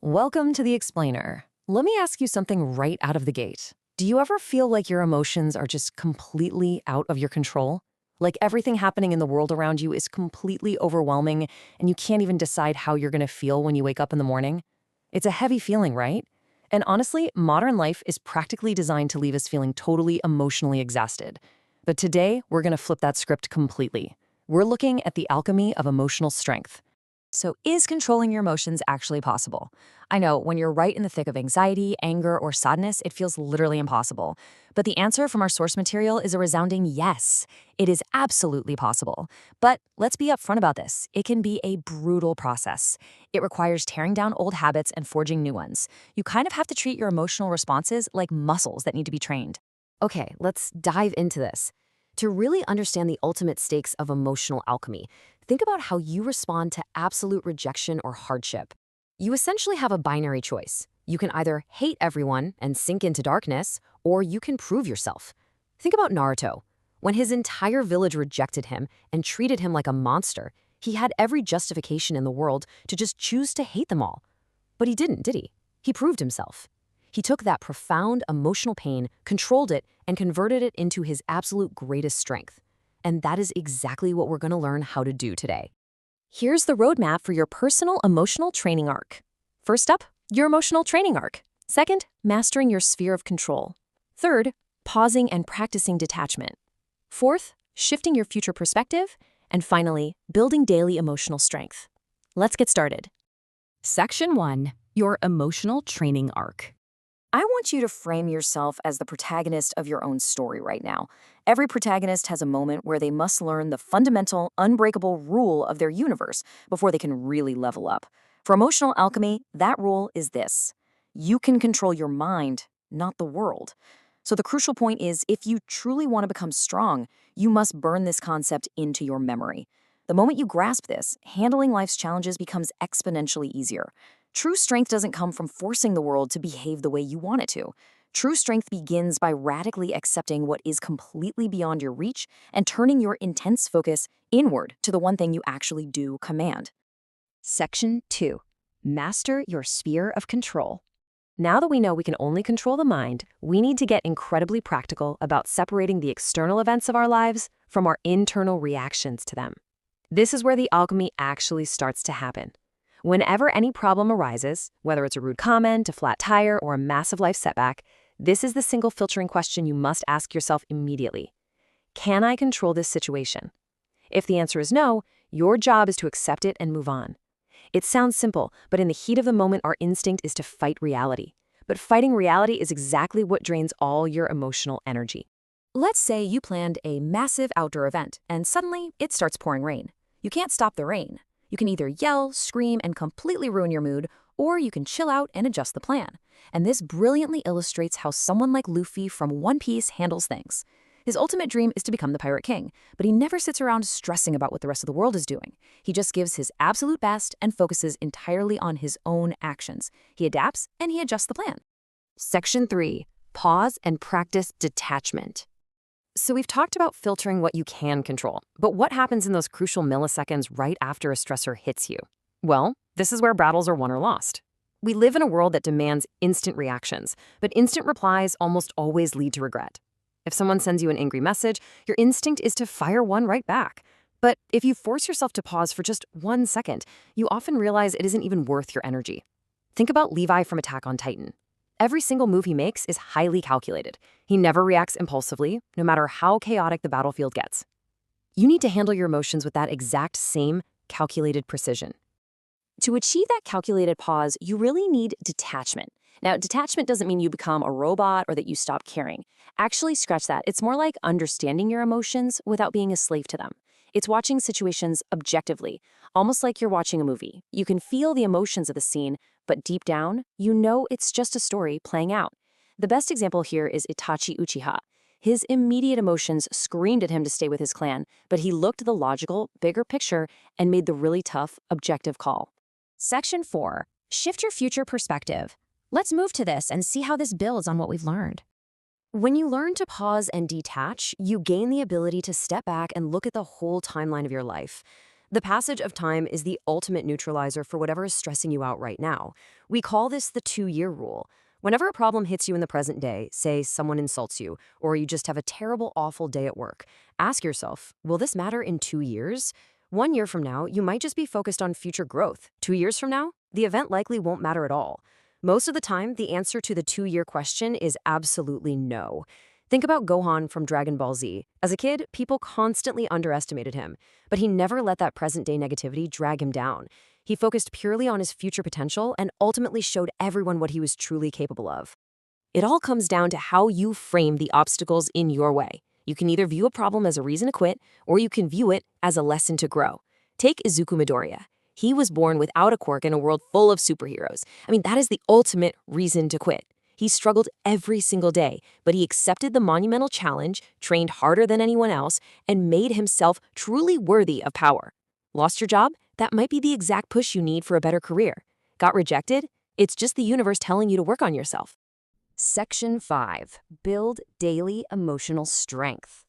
Welcome to the Explainer. Let me ask you something right out of the gate. Do you ever feel like your emotions are just completely out of your control? Like everything happening in the world around you is completely overwhelming and you can't even decide how you're going to feel when you wake up in the morning? It's a heavy feeling, right? And honestly, modern life is practically designed to leave us feeling totally emotionally exhausted. But today, we're going to flip that script completely. We're looking at the alchemy of emotional strength. So, is controlling your emotions actually possible? I know when you're right in the thick of anxiety, anger, or sadness, it feels literally impossible. But the answer from our source material is a resounding yes. It is absolutely possible. But let's be upfront about this. It can be a brutal process. It requires tearing down old habits and forging new ones. You kind of have to treat your emotional responses like muscles that need to be trained. Okay, let's dive into this. To really understand the ultimate stakes of emotional alchemy, think about how you respond to absolute rejection or hardship. You essentially have a binary choice. You can either hate everyone and sink into darkness, or you can prove yourself. Think about Naruto. When his entire village rejected him and treated him like a monster, he had every justification in the world to just choose to hate them all. But he didn't, did he? He proved himself. He took that profound emotional pain, controlled it, and converted it into his absolute greatest strength. And that is exactly what we're going to learn how to do today. Here's the roadmap for your personal emotional training arc. First up, your emotional training arc. Second, mastering your sphere of control. Third, pausing and practicing detachment. Fourth, shifting your future perspective. And finally, building daily emotional strength. Let's get started. Section 1. Your emotional training arc. I want you to frame yourself as the protagonist of your own story right now. Every protagonist has a moment where they must learn the fundamental, unbreakable rule of their universe before they can really level up. For emotional alchemy, that rule is this: you can control your mind, not the world. So the crucial point is, if you truly want to become strong, you must burn this concept into your memory. The moment you grasp this, handling life's challenges becomes exponentially easier. True strength doesn't come from forcing the world to behave the way you want it to. True strength begins by radically accepting what is completely beyond your reach and turning your intense focus inward to the one thing you actually do command. Section 2. Master your sphere of control. Now that we know we can only control the mind, we need to get incredibly practical about separating the external events of our lives from our internal reactions to them. This is where the alchemy actually starts to happen. Whenever any problem arises, whether it's a rude comment, a flat tire, or a massive life setback, this is the single filtering question you must ask yourself immediately. Can I control this situation? If the answer is no, your job is to accept it and move on. It sounds simple, but in the heat of the moment, our instinct is to fight reality. But fighting reality is exactly what drains all your emotional energy. Let's say you planned a massive outdoor event, and suddenly it starts pouring rain. You can't stop the rain. You can either yell, scream, and completely ruin your mood, or you can chill out and adjust the plan. And this brilliantly illustrates how someone like Luffy from One Piece handles things. His ultimate dream is to become the Pirate King, but he never sits around stressing about what the rest of the world is doing. He just gives his absolute best and focuses entirely on his own actions. He adapts and he adjusts the plan. Section 3. Pause and practice detachment. So we've talked about filtering what you can control, but what happens in those crucial milliseconds right after a stressor hits you? Well, this is where battles are won or lost. We live in a world that demands instant reactions, but instant replies almost always lead to regret. If someone sends you an angry message, your instinct is to fire one right back. But if you force yourself to pause for just 1 second, you often realize it isn't even worth your energy. Think about Levi from Attack on Titan. Every single move he makes is highly calculated. He never reacts impulsively, no matter how chaotic the battlefield gets. You need to handle your emotions with that exact same calculated precision. To achieve that calculated pause, you really need detachment. Now, detachment doesn't mean you become a robot or that you stop caring. Actually, scratch that. It's more like understanding your emotions without being a slave to them. It's watching situations objectively, almost like you're watching a movie. You can feel the emotions of the scene, but deep down, you know it's just a story playing out. The best example here is Itachi Uchiha. His immediate emotions screamed at him to stay with his clan, but he looked at the logical, bigger picture and made the really tough, objective call. Section 4. Shift your future perspective. Let's move to this and see how this builds on what we've learned. When you learn to pause and detach, you gain the ability to step back and look at the whole timeline of your life. The passage of time is the ultimate neutralizer for whatever is stressing you out right now. We call this the 2-year rule. Whenever a problem hits you in the present day, say someone insults you, or you just have a terrible, awful day at work, ask yourself, will this matter in 2 years? 1 year from now, you might just be focused on future growth. 2 years from now, the event likely won't matter at all. Most of the time, the answer to the 2-year question is absolutely no. Think about Gohan from Dragon Ball Z. As a kid, people constantly underestimated him, but he never let that present-day negativity drag him down. He focused purely on his future potential and ultimately showed everyone what he was truly capable of. It all comes down to how you frame the obstacles in your way. You can either view a problem as a reason to quit, or you can view it as a lesson to grow. Take Izuku Midoriya. He was born without a quirk in a world full of superheroes. That is the ultimate reason to quit. He struggled every single day, but he accepted the monumental challenge, trained harder than anyone else, and made himself truly worthy of power. Lost your job? That might be the exact push you need for a better career. Got rejected? It's just the universe telling you to work on yourself. Section 5. Build daily emotional strength.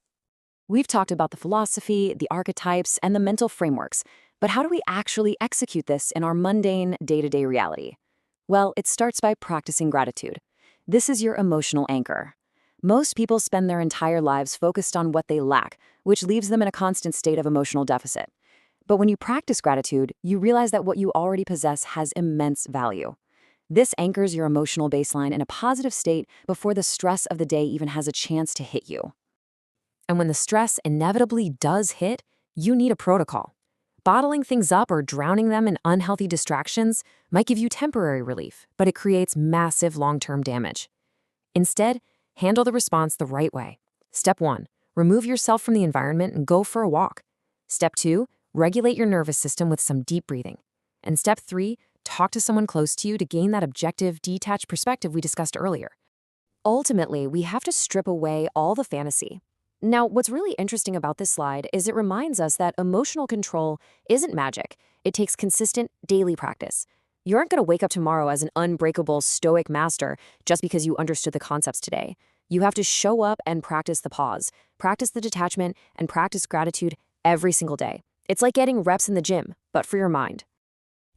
We've talked about the philosophy, the archetypes, and the mental frameworks, but how do we actually execute this in our mundane, day-to-day reality? Well, it starts by practicing gratitude. This is your emotional anchor. Most people spend their entire lives focused on what they lack, which leaves them in a constant state of emotional deficit. But when you practice gratitude, you realize that what you already possess has immense value. This anchors your emotional baseline in a positive state before the stress of the day even has a chance to hit you. And when the stress inevitably does hit, you need a protocol. Bottling things up or drowning them in unhealthy distractions might give you temporary relief, but it creates massive long-term damage. Instead, handle the response the right way. Step 1, remove yourself from the environment and go for a walk. Step 2, regulate your nervous system with some deep breathing. And step 3, talk to someone close to you to gain that objective, detached perspective we discussed earlier. Ultimately, we have to strip away all the fantasy. Now, what's really interesting about this slide is it reminds us that emotional control isn't magic. It takes consistent, daily practice. You aren't going to wake up tomorrow as an unbreakable, stoic master just because you understood the concepts today. You have to show up and practice the pause, practice the detachment, and practice gratitude every single day. It's like getting reps in the gym, but for your mind.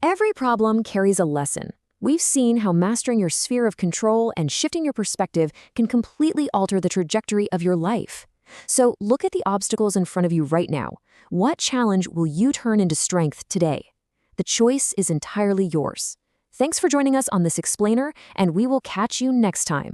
Every problem carries a lesson. We've seen how mastering your sphere of control and shifting your perspective can completely alter the trajectory of your life. So look at the obstacles in front of you right now. What challenge will you turn into strength today? The choice is entirely yours. Thanks for joining us on this explainer, and we will catch you next time.